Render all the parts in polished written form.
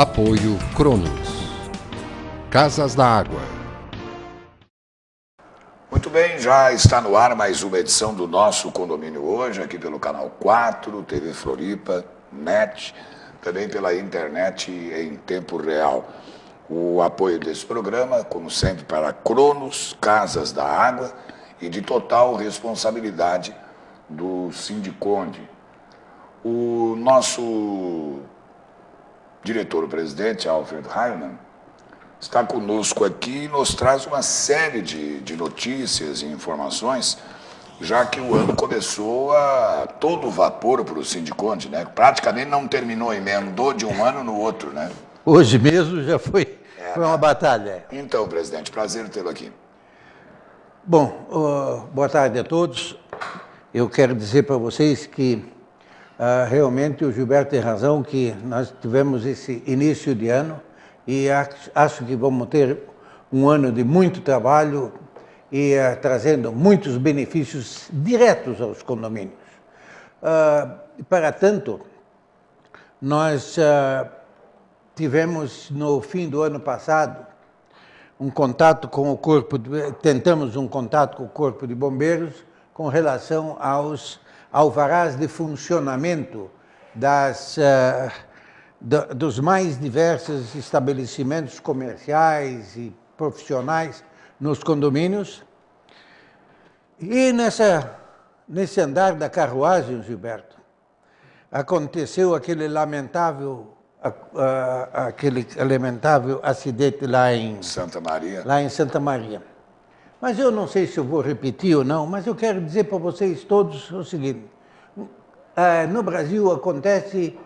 Apoio Cronos. Casas da Água. Muito bem, já está no ar mais uma edição do nosso Condomínio Hoje, aqui pelo Canal 4, TV Floripa, NET, também pela internet em tempo real. O apoio desse programa, como sempre, para Cronos, Casas da Água, e de total responsabilidade do Sindiconde. O nosso diretor-presidente, Alfred Heimann, está conosco aqui e nos traz uma série de notícias e informações, já que o ano começou a todo vapor para o Sindiconde, né? Praticamente não terminou, emendou de um ano no outro, né? Hoje mesmo já foi uma batalha. Então, presidente, prazer tê-lo aqui. Bom, boa tarde a todos. Eu quero dizer para vocês que realmente o Gilberto tem razão, que nós tivemos esse início de ano e acho que vamos ter um ano de muito trabalho e trazendo muitos benefícios diretos aos condomínios. Para tanto, nós tivemos no fim do ano passado um contato com o tentamos um contato com o Corpo de Bombeiros com relação aos alvarás de funcionamento dos mais diversos estabelecimentos comerciais e profissionais nos condomínios. E nesse andar da carruagem, Gilberto, aconteceu aquele lamentável acidente lá em Santa Maria. Lá em Santa Maria. Mas eu não sei se eu vou repetir ou não, mas eu quero dizer para vocês todos o seguinte: no Brasil acontece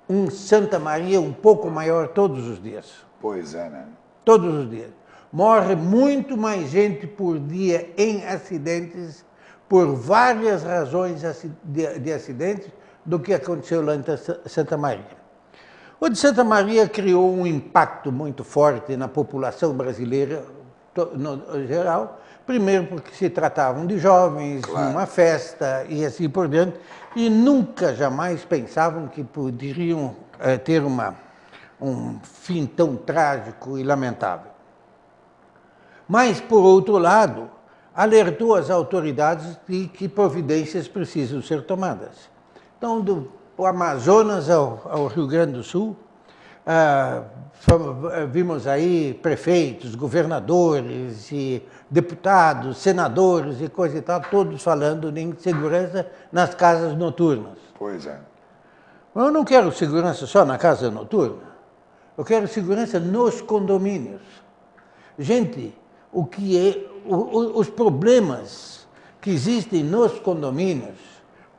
um Santa Maria um pouco maior todos os dias. Pois é, né? Todos os dias. Morre muito mais gente por dia em acidentes, por várias razões de acidentes, do que aconteceu lá em Santa Maria. O de Santa Maria criou um impacto muito forte na população brasileira, no geral, primeiro porque se tratavam de jovens, claro, numa festa e assim por diante, e nunca, jamais pensavam que poderiam ter um fim tão trágico e lamentável. Mas, por outro lado, alertou as autoridades de que providências precisam ser tomadas. Então, do Amazonas ao Rio Grande do Sul, vimos aí prefeitos, governadores, e deputados, senadores e coisa e tal, todos falando em segurança nas casas noturnas. Pois é. Mas eu não quero segurança só na casa noturna, eu quero segurança nos condomínios. Gente, os problemas que existem nos condomínios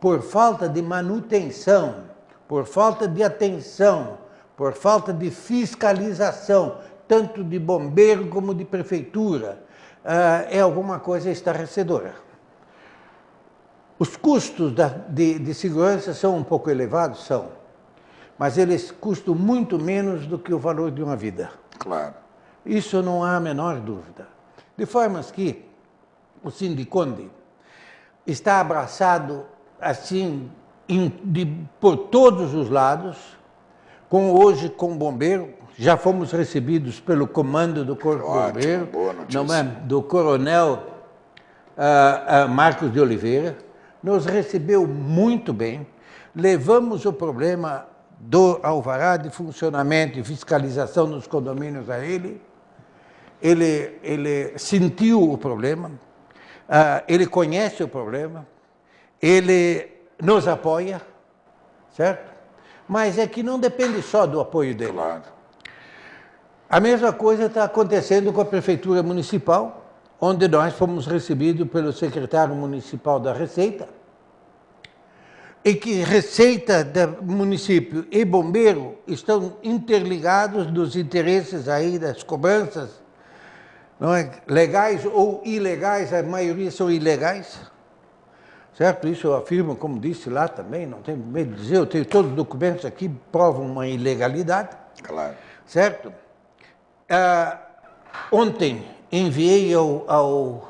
por falta de manutenção, por falta de atenção, por falta de fiscalização, tanto de bombeiro como de prefeitura, é alguma coisa estarrecedora. Os custos de segurança são um pouco elevados? São. Mas eles custam muito menos do que o valor de uma vida. Claro. Isso não há a menor dúvida. De forma que o Sindiconde está abraçado assim, por todos os lados, hoje com o bombeiro, já fomos recebidos pelo comando do Corpo Bombeiro, do coronel Marcos de Oliveira, nos recebeu muito bem, levamos o problema do alvará de funcionamento e fiscalização dos condomínios a ele sentiu o problema, ele conhece o problema, ele nos apoia, certo? Mas é que não depende só do apoio dele. Claro. A mesma coisa está acontecendo com a Prefeitura Municipal, onde nós fomos recebidos pelo secretário municipal da Receita, e que Receita do município e bombeiro estão interligados nos interesses aí das cobranças, não é? Legais ou ilegais, a maioria são ilegais. Certo? Isso eu afirmo, como disse lá também, não tenho medo de dizer, eu tenho todos os documentos aqui que provam uma ilegalidade. Claro. Certo? Ontem enviei ao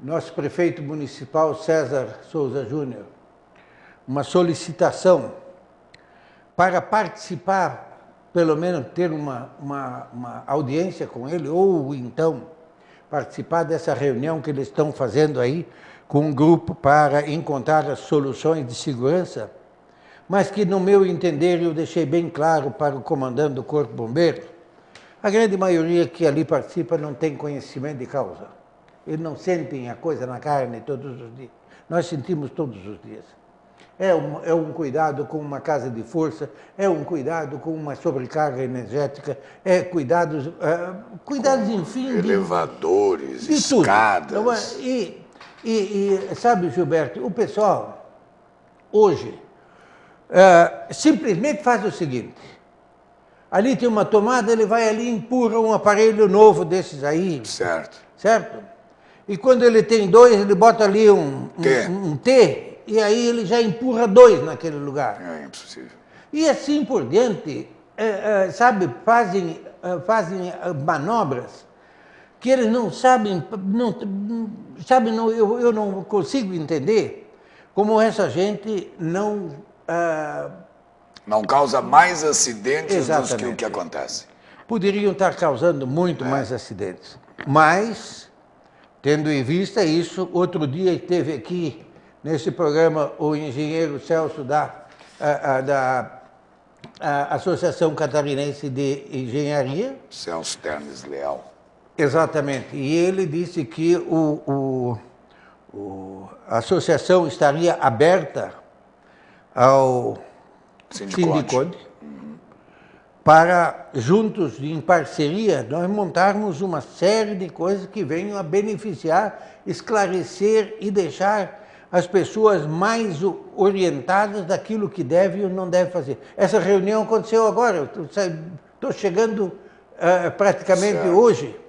nosso prefeito municipal, César Souza Júnior, uma solicitação para participar pelo menos ter uma audiência com ele, ou então participar dessa reunião que eles estão fazendo aí com um grupo para encontrar as soluções de segurança, mas que, no meu entender, eu deixei bem claro para o comandante do Corpo Bombeiro, a grande maioria que ali participa não tem conhecimento de causa. Eles não sentem a coisa na carne todos os dias. Nós sentimos todos os dias. É um cuidado com uma casa de força, é um cuidado com uma sobrecarga energética, é cuidados enfim... Elevadores, de escadas... Tudo. E sabe, Gilberto, o pessoal, hoje, simplesmente faz o seguinte, ali tem uma tomada, ele vai ali e empurra um aparelho novo desses aí. Certo. Certo? E quando ele tem dois, ele bota ali um T, e aí ele já empurra dois naquele lugar. É impossível. E assim por diante, sabe, fazem manobras que eles não sabem, eu não consigo entender como essa gente não... Não causa mais acidentes do que o que acontece. Poderiam estar causando muito mais acidentes. Mas, tendo em vista isso, outro dia esteve aqui, nesse programa, o engenheiro Celso da Associação Catarinense de Engenharia. Celso Ternes Leal. Exatamente. E ele disse que a associação estaria aberta ao Sindiconde para, juntos, em parceria, nós montarmos uma série de coisas que venham a beneficiar, esclarecer e deixar as pessoas mais orientadas daquilo que deve ou não deve fazer. Essa reunião aconteceu agora, estou chegando praticamente certo. Hoje,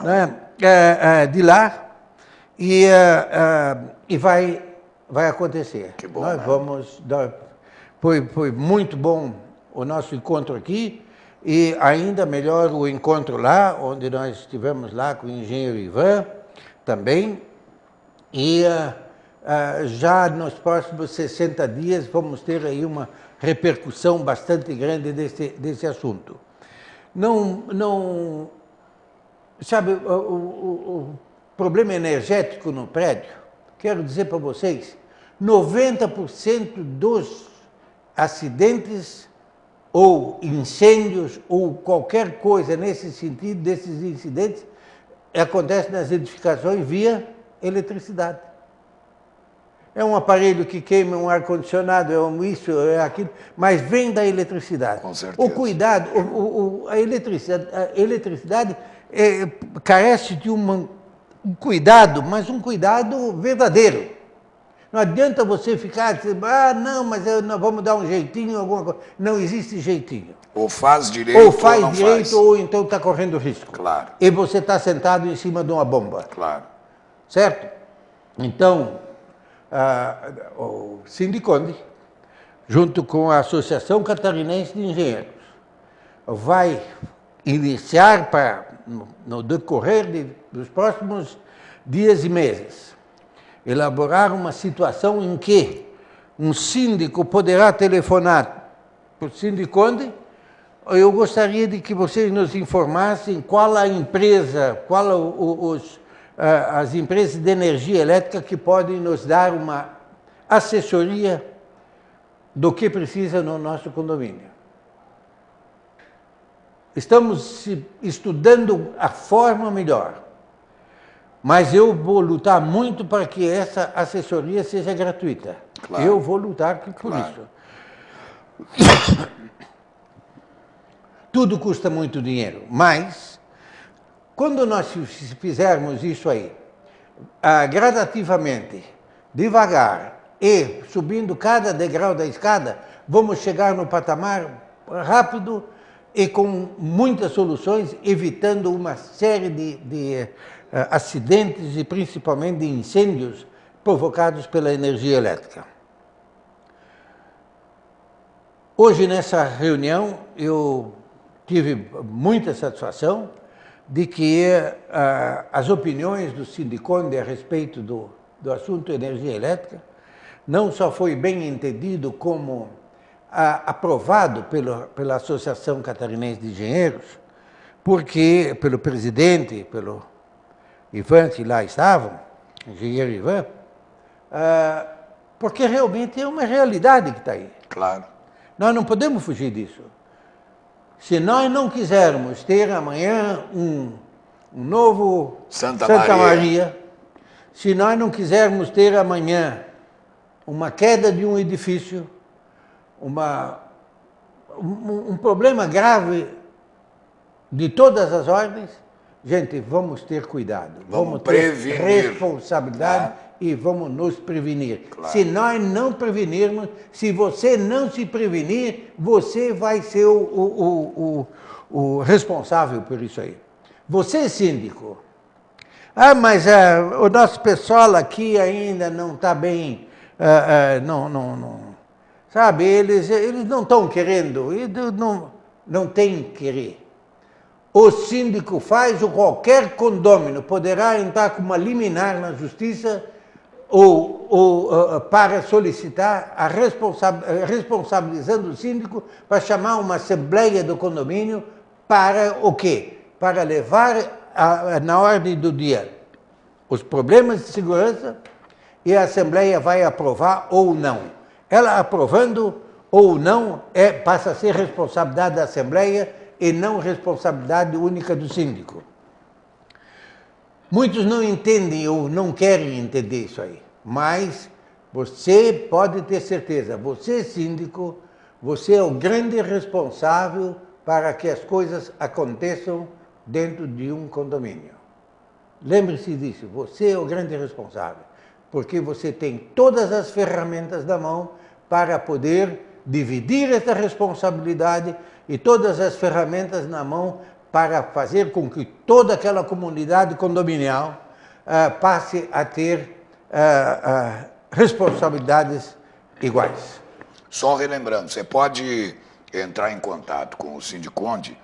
né, de lá, e vai acontecer. Que bom, nós né? vamos... Foi muito bom o nosso encontro aqui, e ainda melhor o encontro lá, onde nós estivemos lá com o engenheiro Ivan também, e já nos próximos 60 dias vamos ter aí uma repercussão bastante grande desse assunto. Sabe, o problema energético no prédio, quero dizer para vocês, 90% dos acidentes ou incêndios ou qualquer coisa nesse sentido, desses incidentes, acontece nas edificações via eletricidade. É um aparelho que queima um ar-condicionado, isso, é aquilo, mas vem da eletricidade. Com certeza. O cuidado, a eletricidade carece de um cuidado, mas um cuidado verdadeiro. Não adianta você ficar dizendo, não, mas nós vamos dar um jeitinho, alguma coisa. Não existe jeitinho. Ou faz direito ou faz não direito, faz. ou então está correndo risco. Claro. E você está sentado em cima de uma bomba. Claro. Certo? Então, o Sindiconde, junto com a Associação Catarinense de Engenheiros, vai iniciar no decorrer dos próximos dias e meses, elaborar uma situação em que um síndico poderá telefonar para o Sindiconde. Eu gostaria de que vocês nos informassem qual a empresa, as empresas de energia elétrica que podem nos dar uma assessoria do que precisa no nosso condomínio. Estamos estudando a forma melhor, mas eu vou lutar muito para que essa assessoria seja gratuita. Claro. Eu vou lutar por Claro. isso. Tudo custa muito dinheiro, mas quando nós fizermos isso aí, gradativamente, devagar e subindo cada degrau da escada, vamos chegar no patamar rápido e com muitas soluções, evitando uma série de acidentes e principalmente de incêndios provocados pela energia elétrica. Hoje, nessa reunião, eu tive muita satisfação de que as opiniões do Sindiconde a respeito do assunto energia elétrica não só foi bem entendido como aprovado pela Associação Catarinense de Engenheiros, porque, pelo presidente, pelo Ivan, que lá estavam, engenheiro Ivan, porque realmente é uma realidade que está aí. Claro. Nós não podemos fugir disso. Se nós não quisermos ter amanhã um novo Santa Maria, se nós não quisermos ter amanhã uma queda de um edifício, um problema grave de todas as ordens, gente, vamos ter cuidado. Vamos prevenir. Ter responsabilidade e vamos nos prevenir. Claro. Se nós não prevenirmos, se você não se prevenir, você vai ser o responsável por isso aí. Você, síndico. Mas o nosso pessoal aqui ainda não está bem, sabe, eles não estão querendo, não tem que querer. O síndico faz ou qualquer condômino poderá entrar com uma liminar na justiça ou para solicitar responsabilizando o síndico para chamar uma assembleia do condomínio para o quê? Para levar na ordem do dia os problemas de segurança e a assembleia vai aprovar ou não. Ela aprovando ou não passa a ser responsabilidade da assembleia e não responsabilidade única do síndico. Muitos não entendem ou não querem entender isso aí, mas você pode ter certeza, você, síndico, você é o grande responsável para que as coisas aconteçam dentro de um condomínio. Lembre-se disso, você é o grande responsável, porque você tem todas as ferramentas na mão para poder dividir essa responsabilidade e todas as ferramentas na mão para fazer com que toda aquela comunidade condominial passe a ter responsabilidades iguais. Só relembrando, você pode entrar em contato com o Sindiconde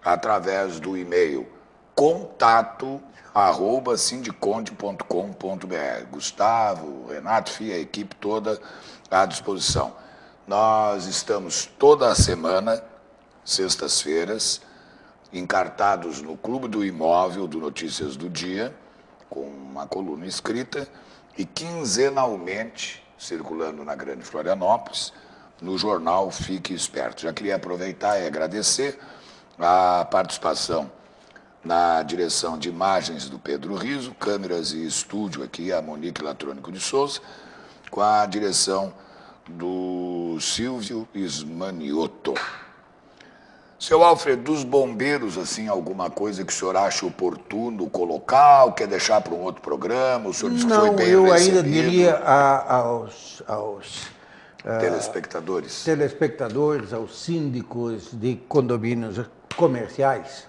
através do e-mail contato@sindiconde.com.br. Gustavo, Renato, Fia, a equipe toda à disposição. Nós estamos toda a semana, sextas-feiras, encartados no Clube do Imóvel do Notícias do Dia, com uma coluna escrita, e quinzenalmente, circulando na Grande Florianópolis, no jornal Fique Esperto. Já queria aproveitar e agradecer a participação na direção de imagens do Pedro Riso, câmeras e estúdio aqui, a Monique Latrônico de Souza, com a direção do Silvio Ismaniotto. Seu Alfredo, dos bombeiros, assim, alguma coisa que o senhor acha oportuno colocar, ou quer deixar para um outro programa? O senhor disse que foi bem recebido. Eu ainda diria aos telespectadores, aos síndicos de condomínios comerciais,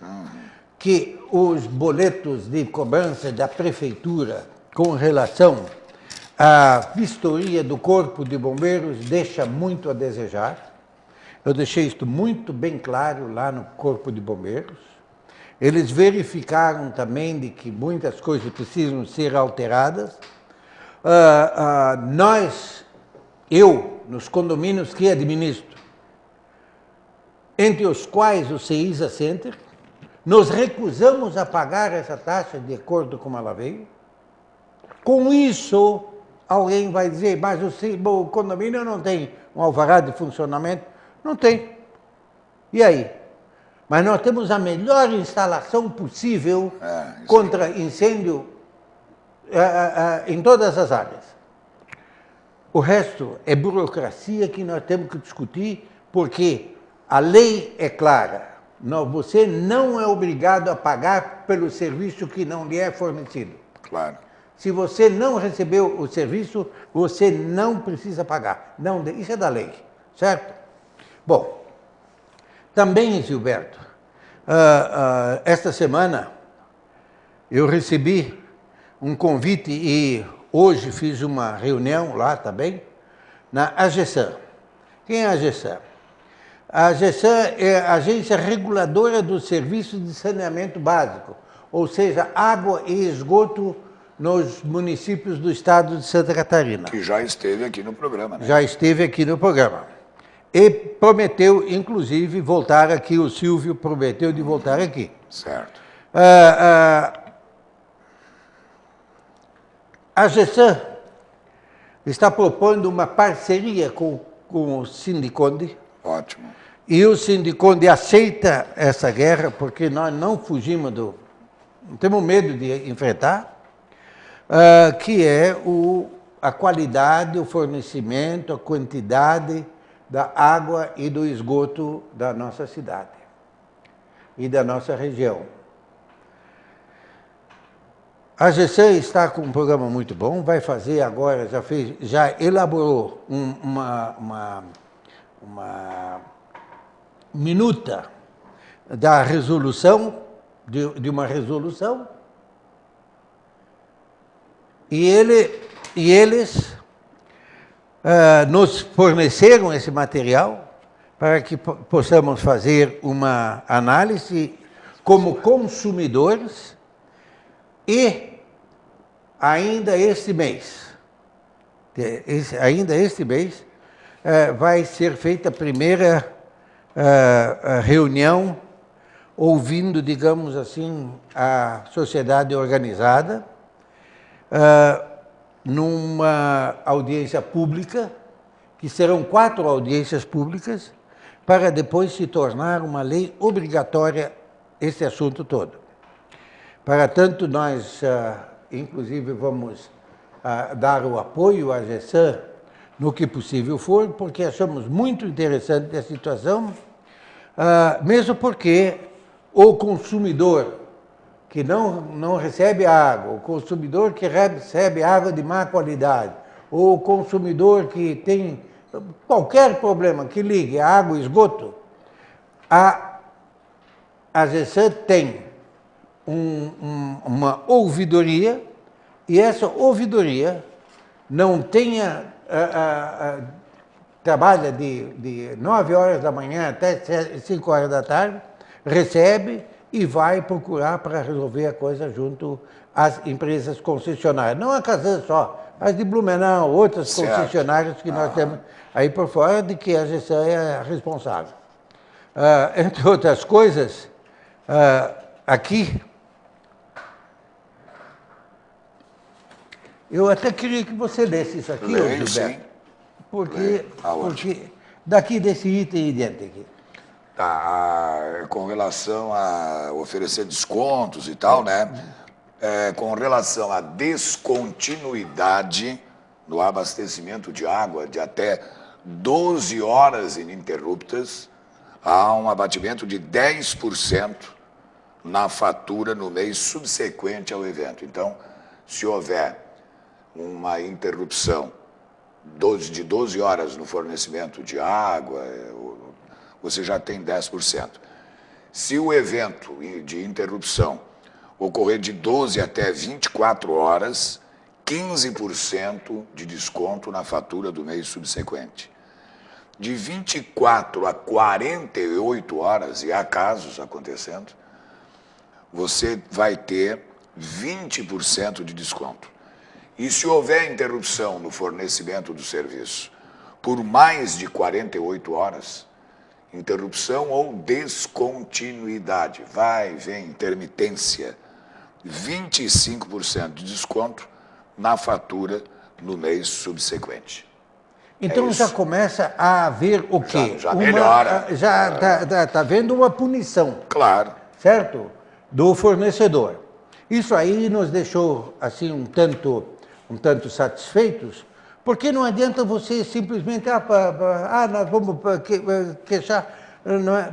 que os boletos de cobrança da prefeitura com relação à vistoria do Corpo de Bombeiros deixa muito a desejar. Eu deixei isto muito bem claro lá no Corpo de Bombeiros. Eles verificaram também de que muitas coisas precisam ser alteradas. Eu, nos condomínios que administro, entre os quais o CEISA Center, nos recusamos a pagar essa taxa de acordo com ela veio. Com isso, alguém vai dizer, mas o condomínio não tem um alvará de funcionamento. Não tem. E aí? Mas nós temos a melhor instalação possível contra incêndio em todas as áreas. O resto é burocracia que nós temos que discutir, porque a lei é clara. Você não é obrigado a pagar pelo serviço que não lhe é fornecido. Claro. Se você não recebeu o serviço, você não precisa pagar. Não, isso é da lei, certo? Bom, também, Gilberto, esta semana eu recebi um convite e hoje fiz uma reunião lá também, na AGESAN. Quem é a AGESAN? A AGESAN é a Agência Reguladora dos Serviços de Saneamento Básico, ou seja, água e esgoto nos municípios do estado de Santa Catarina. Que já esteve aqui no programa, né? Já esteve aqui no programa. E prometeu, inclusive, voltar aqui, o Silvio prometeu de voltar aqui. Certo. A GESAM está propondo uma parceria com o Sindiconde. Ótimo. E o Sindiconde aceita essa guerra, porque nós não fugimos não temos medo de enfrentar, que é a qualidade, o fornecimento, a quantidade da água e do esgoto da nossa cidade e da nossa região. A GESAM está com um programa muito bom, vai fazer agora, já elaborou uma minuta da resolução, de uma resolução, e eles nos forneceram esse material para que possamos fazer uma análise como consumidores e ainda este mês vai ser feita a primeira reunião ouvindo, digamos assim, a sociedade organizada, numa audiência pública, que serão 4 audiências públicas, para depois se tornar uma lei obrigatória esse assunto todo. Para tanto, nós, inclusive, vamos dar o apoio à GESAM no que possível for, porque achamos muito interessante a situação, mesmo porque o consumidor que não recebe água, o consumidor que recebe água de má qualidade, ou o consumidor que tem qualquer problema que ligue a água e esgoto, a GESAM tem uma ouvidoria, e essa ouvidoria não trabalha de 9 horas da manhã até 5 horas da tarde, recebe e vai procurar para resolver a coisa junto às empresas concessionárias. Não a Casan só, mas de Blumenau, outras concessionárias que nós temos aí por fora, de que a GESAM é a responsável. Entre outras coisas, aqui, eu até queria que você lesse isso aqui, Leio, Gilberto, sim. porque daqui desse item em diante aqui. Tá, com relação a oferecer descontos e tal, né? Com relação à descontinuidade no abastecimento de água de até 12 horas ininterruptas, há um abatimento de 10% na fatura no mês subsequente ao evento. Então, se houver uma interrupção de 12 horas no fornecimento de água, você já tem 10%. Se o evento de interrupção ocorrer de 12 até 24 horas, 15% de desconto na fatura do mês subsequente. De 24 a 48 horas, e há casos acontecendo, você vai ter 20% de desconto. E se houver interrupção no fornecimento do serviço por mais de 48 horas, interrupção ou descontinuidade, vai, vem, intermitência, 25% de desconto na fatura no mês subsequente. Então já começa a haver o quê? Já melhora. Já está havendo uma punição. Claro. Certo? Do fornecedor. Isso aí nos deixou assim um tanto satisfeitos, porque não adianta você simplesmente, nós vamos queixar,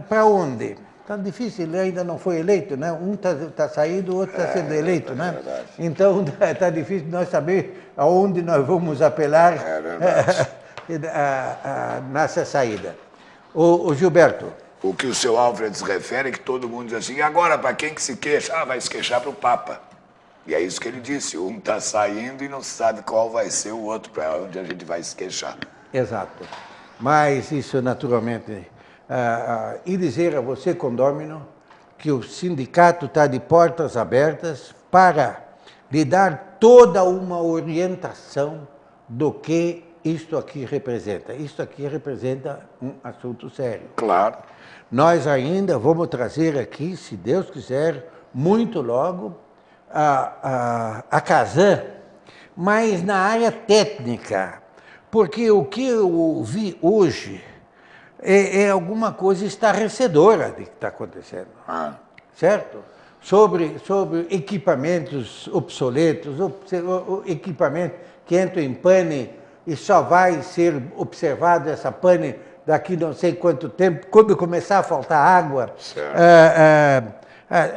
para onde? Está difícil, ele ainda não foi eleito, né? Um está saindo, o outro está sendo eleito, né? Verdade. Então está difícil nós saber aonde nós vamos apelar nessa saída. O Gilberto. O que o seu Alfred se refere é que todo mundo diz assim, e agora para quem que se queixa? Vai se queixar para o Papa. E é isso que ele disse, um está saindo e não sabe qual vai ser o outro, para onde a gente vai se queixar. Exato. Mas isso, naturalmente, e dizer a você, condômino, que o sindicato está de portas abertas para lhe dar toda uma orientação do que isto aqui representa? Isto aqui representa um assunto sério. Claro. Nós ainda vamos trazer aqui, se Deus quiser, muito logo, a Casan, mas na área técnica, porque o que eu vi hoje é alguma coisa estarrecedora de que está acontecendo, certo? Sobre equipamentos obsoletos, equipamento que entra em pane e só vai ser observado essa pane daqui não sei quanto tempo, quando começar a faltar água.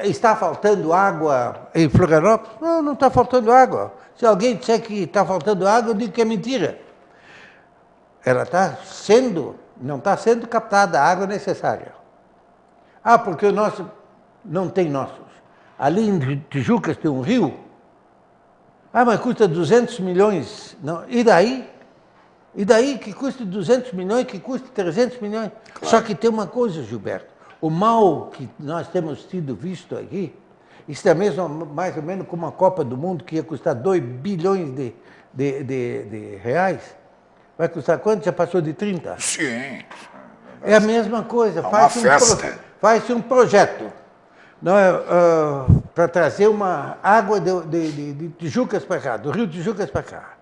Está faltando água em Florianópolis? Não, não está faltando água. Se alguém disser que está faltando água, eu digo que é mentira. Ela não está sendo captada a água necessária. Porque o nosso não tem nossos. Ali em Tijucas tem um rio. Mas custa 200 milhões. Não. E daí? E daí que custa 200 milhões, que custa 300 milhões? Claro. Só que tem uma coisa, Gilberto. O mal que nós temos tido visto aqui, isso é mesmo mais ou menos como a Copa do Mundo, que ia custar 2 bilhões de reais. Vai custar quanto? Já passou de 30? Sim. É a mesma coisa. É uma festa. Faz-se um projeto para trazer uma água de Tijucas para cá, do Rio Tijucas para cá.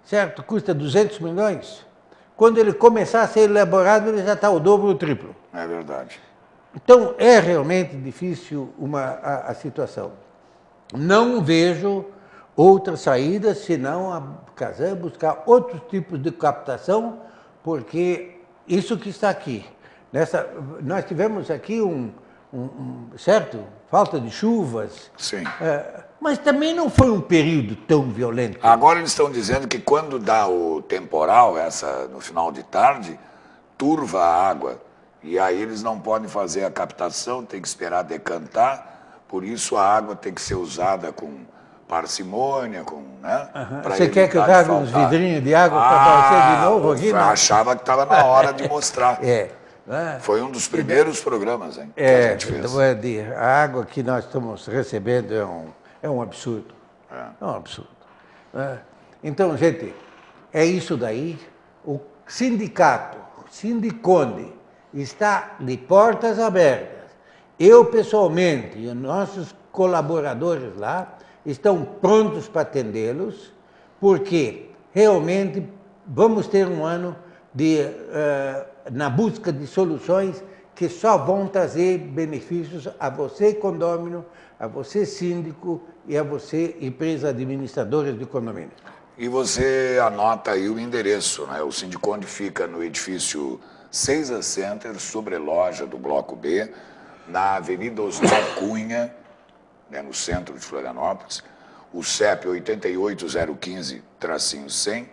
Certo? Custa 200 milhões. Quando ele começar a ser elaborado, ele já está o dobro ou o triplo. É verdade. Então, é realmente difícil a situação. Não vejo outra saída senão a Casan buscar outros tipos de captação, porque isso que está aqui. Nós tivemos aqui certo? Falta de chuvas. Sim. Mas também não foi um período tão violento. Agora eles estão dizendo que quando dá o temporal, no final de tarde, turva a água. E aí eles não podem fazer a captação, tem que esperar decantar. Por isso a água tem que ser usada com parcimônia, né? Você quer que eu traga uns vidrinhos de água para você de novo aqui? Eu achava que estava na hora de mostrar. É. Foi um dos primeiros programas, hein, que a gente fez. A água que nós estamos recebendo é um absurdo. É um absurdo. Então, gente, é isso daí. O sindicato, o Sindiconde, está de portas abertas. Eu, pessoalmente, e os nossos colaboradores lá estão prontos para atendê-los, porque realmente vamos ter um ano na busca de soluções que só vão trazer benefícios a você, condômino, a você, síndico, e a você, empresa administradora de condomínio. E você anota aí o endereço, né? O Sindiconde fica no edifício Seiza Center, sobreloja do Bloco B, na Avenida Osmar Cunha, no centro de Florianópolis. O CEP 88015-100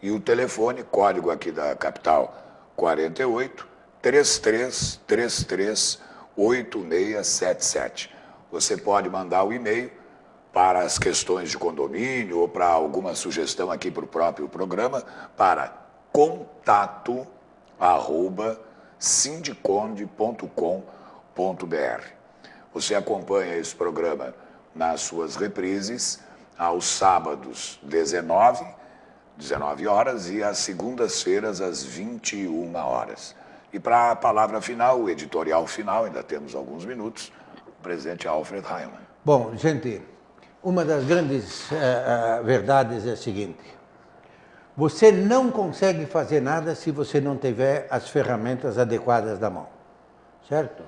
e o telefone, código aqui da capital, 48 3333 8677. Você pode mandar o e-mail para as questões de condomínio ou para alguma sugestão aqui para o próprio programa para contato@sindiconde.com.br. Você acompanha esse programa nas suas reprises aos sábados 19 horas e às segundas-feiras às 21 horas. E para a palavra final, o editorial final, ainda temos alguns minutos, o presidente Alfred Heimann. Bom, gente, uma das grandes verdades é a seguinte: você não consegue fazer nada se você não tiver as ferramentas adequadas na mão, certo?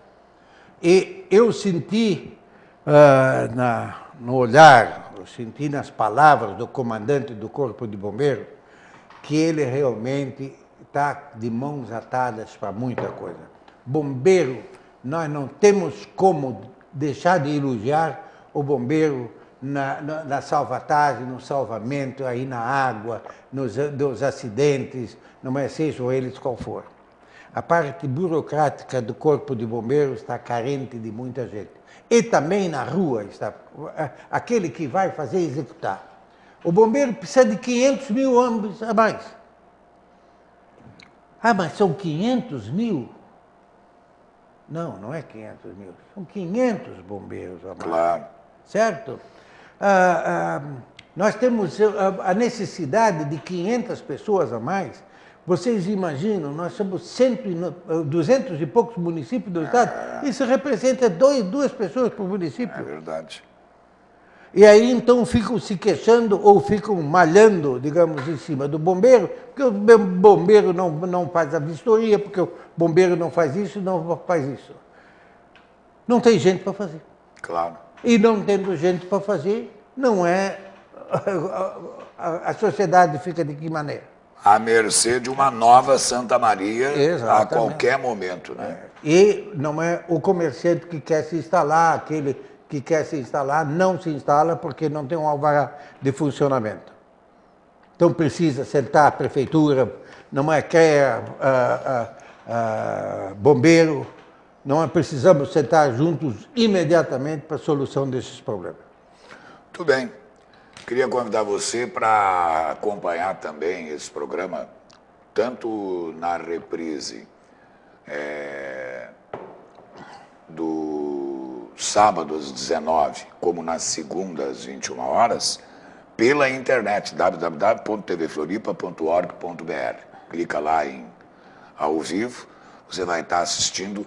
E eu senti no olhar, eu senti nas palavras do comandante do Corpo de Bombeiros que ele realmente está de mãos atadas para muita coisa. Bombeiro, nós não temos como deixar de elogiar o bombeiro na salvatagem, no salvamento, aí na água, nos acidentes, sejam eles qual for. A parte burocrática do Corpo de Bombeiros está carente de muita gente. E também na rua está aquele que vai fazer executar. O bombeiro precisa de 500 mil homens a mais. Mas são 500 mil? Não, não é 500 mil. São 500 bombeiros a mais. Claro. Certo? Nós temos a necessidade de 500 pessoas a mais. Vocês imaginam, nós somos 200 e poucos municípios do estado, isso representa 2 pessoas por município. É verdade. E aí então ficam se queixando ou ficam malhando, digamos, em cima do bombeiro, porque o bombeiro não faz a vistoria, porque o bombeiro não faz isso, não faz isso. Não tem gente para fazer. Claro. E não tendo gente para fazer, não é... A sociedade fica de que maneira? À mercê de uma nova Santa Maria. Exatamente. A qualquer momento, né? E não é o comerciante que quer se instalar, aquele que quer se instalar, não se instala porque não tem um alvará de funcionamento. Então precisa sentar a prefeitura, não é CREA, bombeiro, não é, precisamos sentar juntos imediatamente para a solução desses problemas. Muito bem. Queria convidar você para acompanhar também esse programa, tanto na reprise do sábado às 19, como na segunda às 21 horas, pela internet, www.tvfloripa.org.br. Clica lá em ao vivo, você vai estar assistindo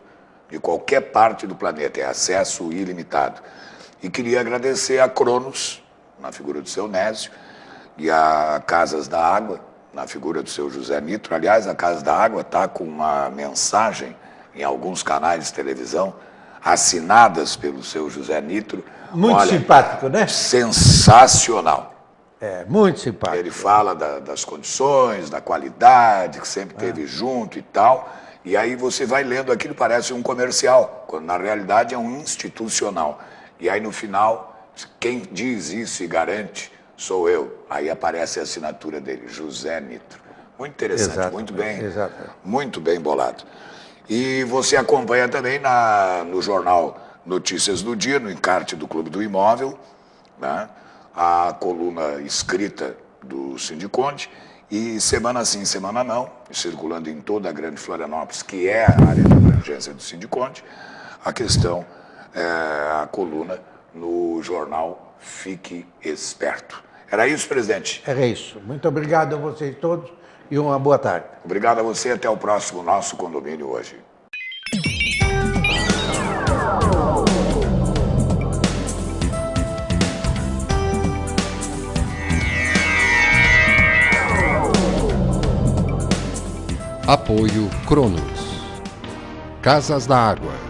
de qualquer parte do planeta, é acesso ilimitado. E queria agradecer a Cronos, na figura do seu Nésio, e a Casas da Água, na figura do seu José Nitro. Aliás, a Casa da Água está com uma mensagem em alguns canais de televisão, assinadas pelo seu José Nitro. Muito simpático, né? Sensacional. É, muito simpático. Ele fala das condições, da qualidade, que sempre teve junto e tal. E aí você vai lendo aquilo, parece um comercial, quando na realidade é um institucional. E aí no final, quem diz isso e garante sou eu. Aí aparece a assinatura dele, José Nitro. Muito interessante, muito bem bolado. E você acompanha também no jornal Notícias do Dia, no encarte do Clube do Imóvel, né? A coluna escrita do Sindiconte, e semana sim, semana não, circulando em toda a Grande Florianópolis, que é a área de abrangência do Sindiconte, a questão, a coluna no jornal Fique Esperto. Era isso, presidente? Era isso. Muito obrigado a vocês todos e uma boa tarde. Obrigado a você, até o próximo Nosso Condomínio hoje. Apoio Cronos. Casas da Água.